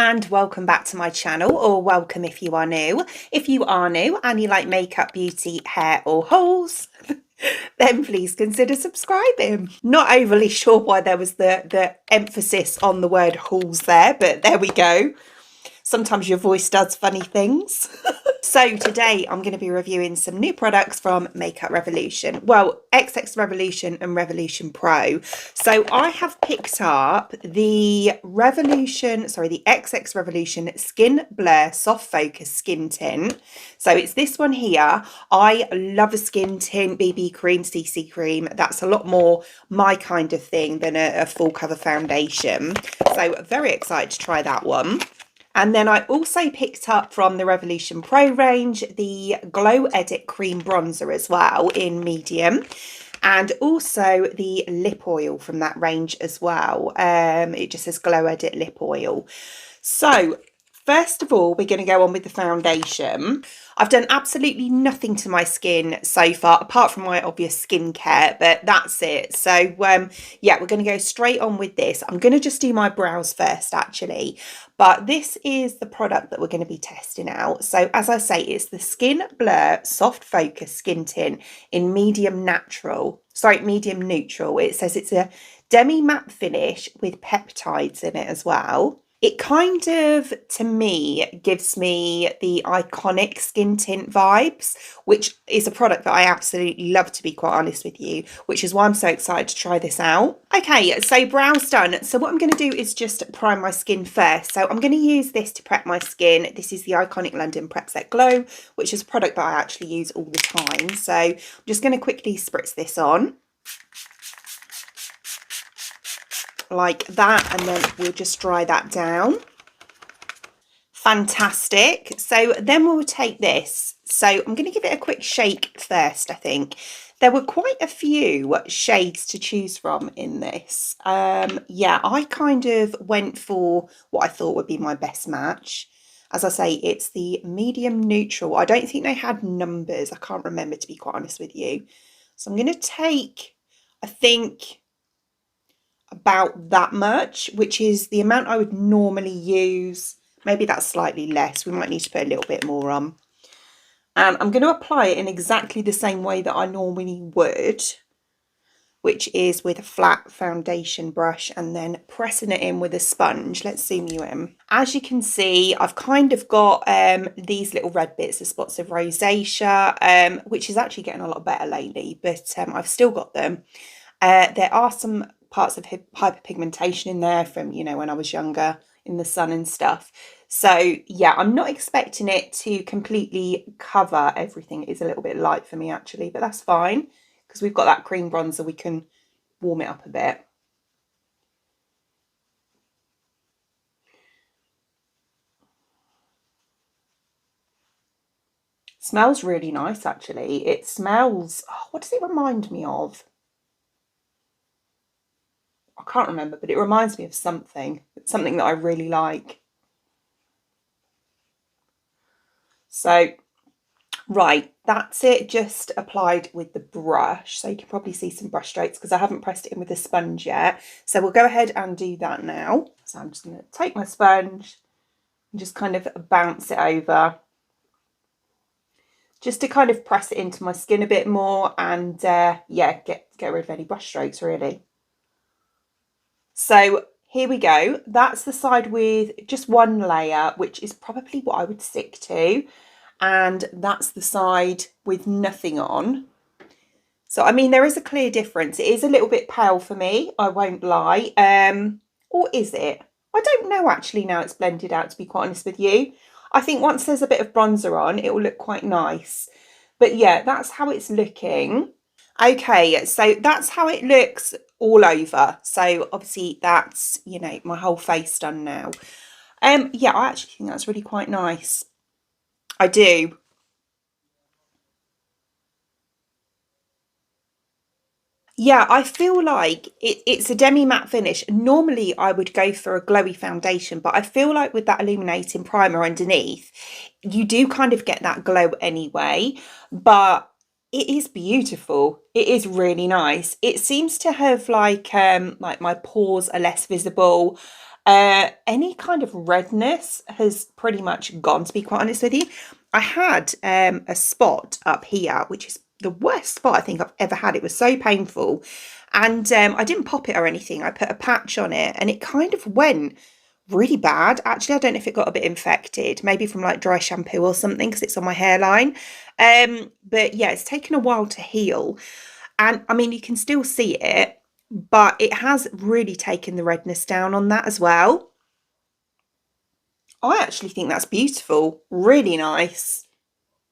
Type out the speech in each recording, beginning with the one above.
and welcome back to my channel, or welcome if you are new. If you are new and you like makeup, beauty, hair or hauls, then please consider subscribing. Not overly sure why there was the emphasis on the word hauls there, but there we go. Sometimes your voice does funny things. So today I'm going to be reviewing some new products from Makeup Revolution. Well, XX Revolution and Revolution Pro. So I have picked up the XX Revolution Skin Blur Soft Focus Skin Tint. So it's this one here. I love a skin tint, BB cream, CC cream. That's a lot more my kind of thing than a full cover foundation. So very excited to try that one. And then I also picked up from the Revolution Pro range the Glow Edit Cream Bronzer as well in medium. And also the lip oil from that range as well. It just says Glow Edit Lip Oil. So first of all, we're going to go on with the foundation. I've done absolutely nothing to my skin so far, apart from my obvious skincare, but that's it. So yeah, we're going to go straight on with this. I'm going to just do my brows first, actually. But this is the product that we're going to be testing out. So as I say, it's the Skin Blur Soft Focus Skin Tint in medium neutral. It says it's a demi matte finish with peptides in it as well. It kind of, to me, gives me the iconic skin tint vibes, which is a product that I absolutely love, to be quite honest with you, which is why I'm so excited to try this out. Okay, so brows done. So what I'm going to do is just prime my skin first. So I'm going to use this to prep my skin. This is the iconic London Prep Set Glow, which is a product that I actually use all the time. So I'm just going to quickly spritz this on. Like that, and then we'll just dry that down. Fantastic. So then we'll take this. So I'm going to give it a quick shake first. I think there were quite a few shades to choose from in this. Yeah, I kind of went for what I thought would be my best match. As I say, it's the medium neutral. I don't think they had numbers. I can't remember, to be quite honest with you. So I'm going to take, I think, about that much, which is the amount I would normally use. Maybe that's slightly less. We might need to put a little bit more on. And I'm going to apply it in exactly the same way that I normally would, which is with a flat foundation brush and then pressing it in with a sponge. Let's zoom you in. As you can see, I've kind of got these little red bits, the spots of rosacea, which is actually getting a lot better lately, but I've still got them. There are some parts of hyperpigmentation in there from, you know, when I was younger in the sun and stuff. So yeah, I'm not expecting it to completely cover everything. It is a little bit light for me, actually, but that's fine because we've got that cream bronzer. We can warm it up a bit. Smells really nice, actually. It smells, oh, what does it remind me of? I can't remember, but it reminds me of something that I really like. So, right, that's it, just applied with the brush. So you can probably see some brush strokes because I haven't pressed it in with a sponge yet. So we'll go ahead and do that now. So I'm just going to take my sponge and just kind of bounce it over, just to kind of press it into my skin a bit more and yeah, get rid of any brush strokes, really. So here we go. That's the side with just one layer, which is probably what I would stick to. And that's the side with nothing on. So, I mean, there is a clear difference. It is a little bit pale for me, I won't lie. Or is it? I don't know, actually, now it's blended out, to be quite honest with you. I think once there's a bit of bronzer on, it will look quite nice. But yeah, that's how it's looking. Okay, so that's how it looks all over. So obviously that's, you know, my whole face done now. Yeah, I actually think that's really quite nice. I do. Yeah, I feel like it's a demi-matte finish. Normally I would go for a glowy foundation, but I feel like with that illuminating primer underneath, you do kind of get that glow anyway. But it is beautiful. It is really nice. It seems to have like my pores are less visible. Any kind of redness has pretty much gone, to be quite honest with you. I had a spot up here, which is the worst spot I think I've ever had. It was so painful. And I didn't pop it or anything. I put a patch on it and it kind of went really bad. Actually, I don't know if it got a bit infected, maybe from like dry shampoo or something, because it's on my hairline. But yeah, it's taken a while to heal. And I mean, you can still see it, but it has really taken the redness down on that as well. I actually think that's beautiful. Really nice.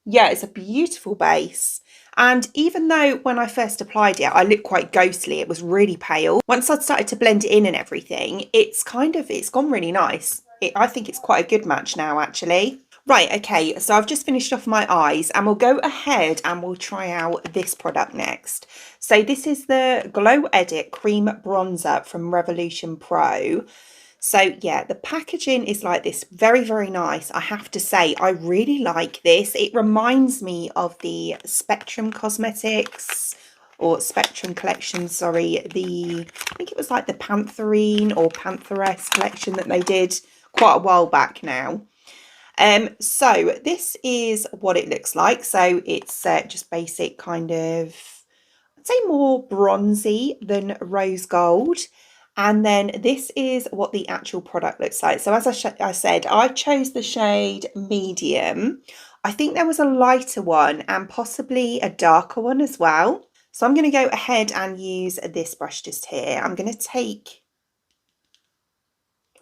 Yeah, it's a beautiful base. And even though when I first applied it, I looked quite ghostly, it was really pale. Once I'd started to blend it in and everything, it's gone really nice. I think it's quite a good match now, actually. Right, okay, so I've just finished off my eyes and we'll go ahead and we'll try out this product next. So this is the Glow Edit Cream Bronzer from Revolution Pro. So yeah, the packaging is like this, very, very nice. I have to say, I really like this. It reminds me of the Spectrum Cosmetics or Spectrum collection, sorry. I think it was like the Pantherine or Pantheress collection that they did quite a while back now. So this is what it looks like. So it's just basic kind of, I'd say more bronzy than rose gold. And then this is what the actual product looks like. So as I said, I chose the shade medium. I think there was a lighter one and possibly a darker one as well. So I'm going to go ahead and use this brush just here. I'm going to take,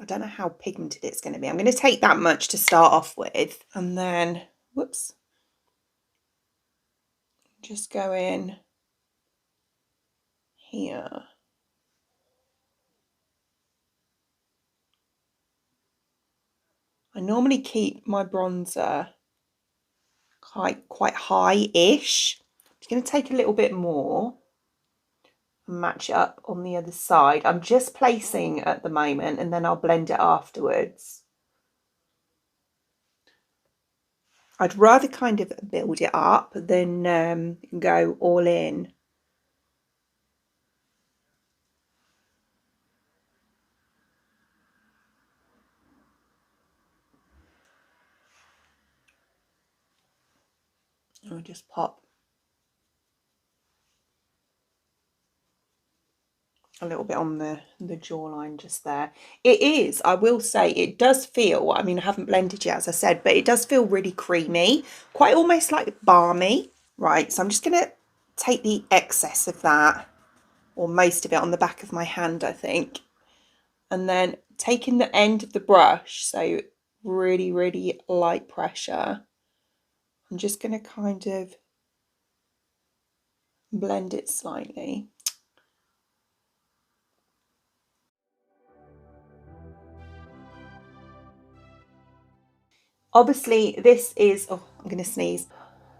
I don't know how pigmented it's going to be. I'm going to take that much to start off with. And then, whoops, just go in here. I normally keep my bronzer quite high-ish. I'm just going to take a little bit more and match it up on the other side. I'm just placing at the moment and then I'll blend it afterwards. I'd rather kind of build it up than go all in. I'll just pop a little bit on the jawline just there. It is, I will say, it does feel, I mean, I haven't blended yet, as I said, but it does feel really creamy, quite almost like balmy. Right, so I'm just going to take the excess of that, or most of it, on the back of my hand, I think. And then taking the end of the brush, so really, really light pressure, I'm just going to kind of blend it slightly. Obviously, this is, oh, I'm going to sneeze.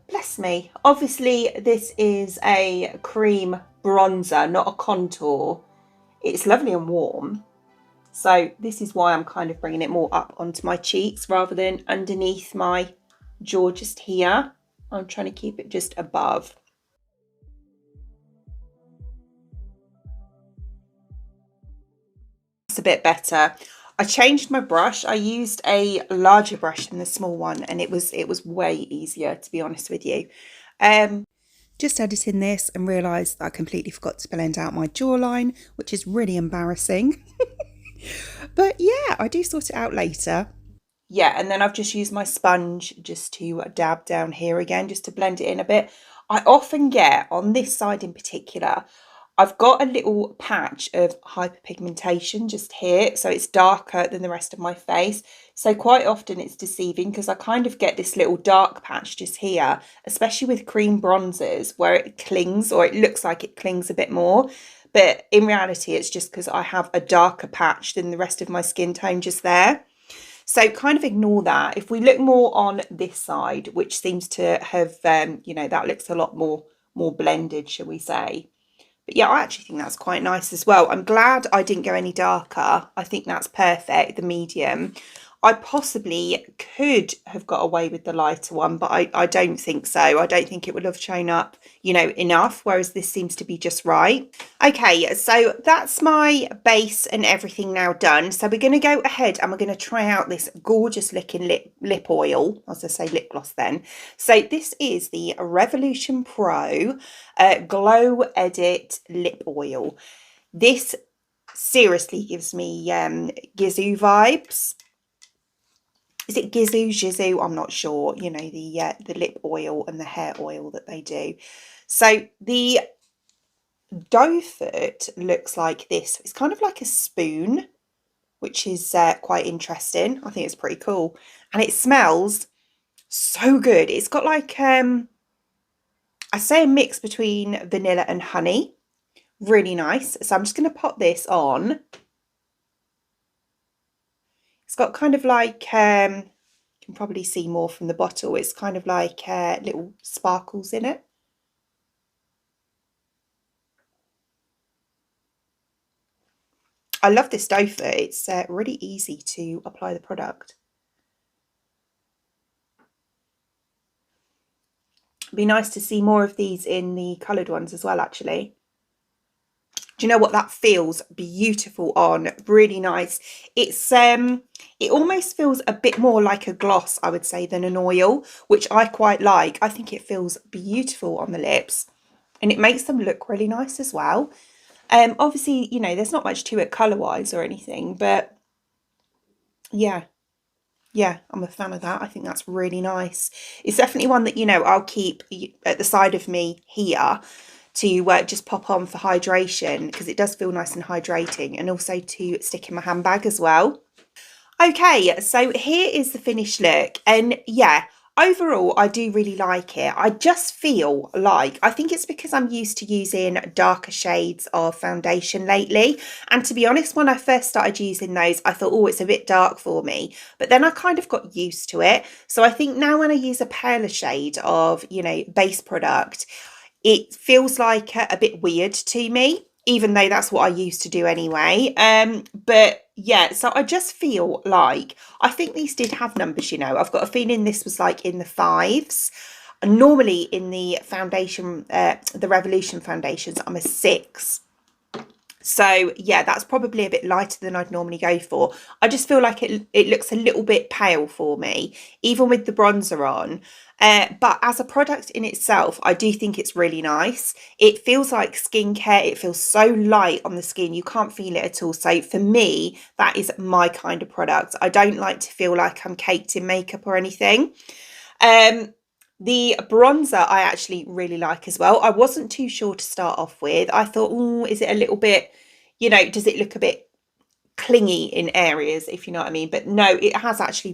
Bless me. Obviously, this is a cream bronzer, not a contour. It's lovely and warm. So this is why I'm kind of bringing it more up onto my cheeks rather than underneath my jaw just here. I'm trying to keep it just above. It's a bit better. I changed my brush. I used a larger brush than the small one and it was way easier, to be honest with you. Just editing this and realised that I completely forgot to blend out my jawline, which is really embarrassing. But yeah, I do sort it out later. Yeah, and then I've just used my sponge just to dab down here again, just to blend it in a bit. I often get, on this side in particular, I've got a little patch of hyperpigmentation just here, so it's darker than the rest of my face. So quite often it's deceiving because I kind of get this little dark patch just here, especially with cream bronzers where it clings, or it looks like it clings a bit more. But in reality, it's just because I have a darker patch than the rest of my skin tone just there. So kind of ignore that. If we look more on this side, which seems to have, you know, that looks a lot more blended, shall we say. But yeah, I actually think that's quite nice as well. I'm glad I didn't go any darker. I think that's perfect, the medium. I possibly could have got away with the lighter one, but I don't think so. I don't think it would have shown up, you know, enough, whereas this seems to be just right. Okay, so that's my base and everything now done. So we're going to go ahead and we're going to try out this gorgeous looking lip oil. I was going to say lip gloss then. So this is the Revolution Pro Glow Edit Lip Oil. This seriously gives me Gizu vibes. Is it Gizu? I'm not sure. You know, the lip oil and the hair oil that they do. So the doe foot looks like this. It's kind of like a spoon, which is quite interesting. I think it's pretty cool. And it smells so good. It's got like, I say a mix between vanilla and honey. Really nice. So I'm just going to pop this on. It's got kind of like, you can probably see more from the bottle. It's kind of like little sparkles in it. I love this doe foot. It's really easy to apply the product. It'd be nice to see more of these in the coloured ones as well, actually. Do you know what? That feels beautiful on. Really nice. It's it almost feels a bit more like a gloss, I would say, than an oil, which I quite like. I think it feels beautiful on the lips and it makes them look really nice as well. Obviously, you know, there's not much to it colour-wise or anything, but yeah, I'm a fan of that. I think that's really nice. It's definitely one that, you know, I'll keep at the side of me here to just pop on for hydration, because it does feel nice and hydrating, and also to stick in my handbag as well. Okay, so here is the finished look, and yeah, overall I do really like it. I just feel like, I think it's because I'm used to using darker shades of foundation lately, and to be honest, when I first started using those I thought, oh, it's a bit dark for me, but then I kind of got used to it. So I think now when I use a paler shade of, you know, base product, it feels like a bit weird to me, even though that's what I used to do anyway. But yeah, so I just feel like, I think these did have numbers, you know. I've got a feeling this was like in the 5s. And normally in the foundation, the Revolution foundations, I'm a 6. So yeah, that's probably a bit lighter than I'd normally go for. I just feel like it looks a little bit pale for me, even with the bronzer on. But as a product in itself, I do think it's really nice. It feels like skincare. It feels so light on the skin. You can't feel it at all. So for me, that is my kind of product. I don't like to feel like I'm caked in makeup or anything. The bronzer I actually really like as well. I wasn't too sure to start off with. I thought, oh, is it a little bit, you know, does it look a bit clingy in areas, if you know what I mean? But no, it has actually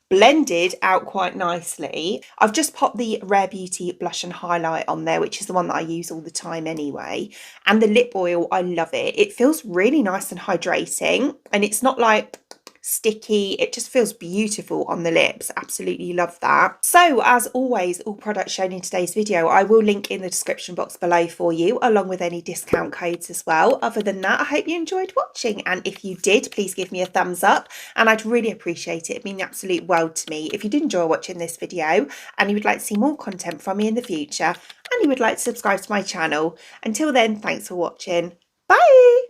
blended out quite nicely. I've just popped the Rare Beauty blush and highlight on there, which is the one that I use all the time anyway. And the lip oil, I love it. It feels really nice and hydrating, and it's not like sticky. It just feels beautiful on the lips. Absolutely love that. So as always, all products shown in today's video I will link in the description box below for you, along with any discount codes as well. Other than that, I hope you enjoyed watching, and if you did, please give me a thumbs up and I'd really appreciate it. It'd mean the absolute world to me. If you did enjoy watching this video and you would like to see more content from me in the future, and you would like to subscribe to my channel, until then, thanks for watching. Bye.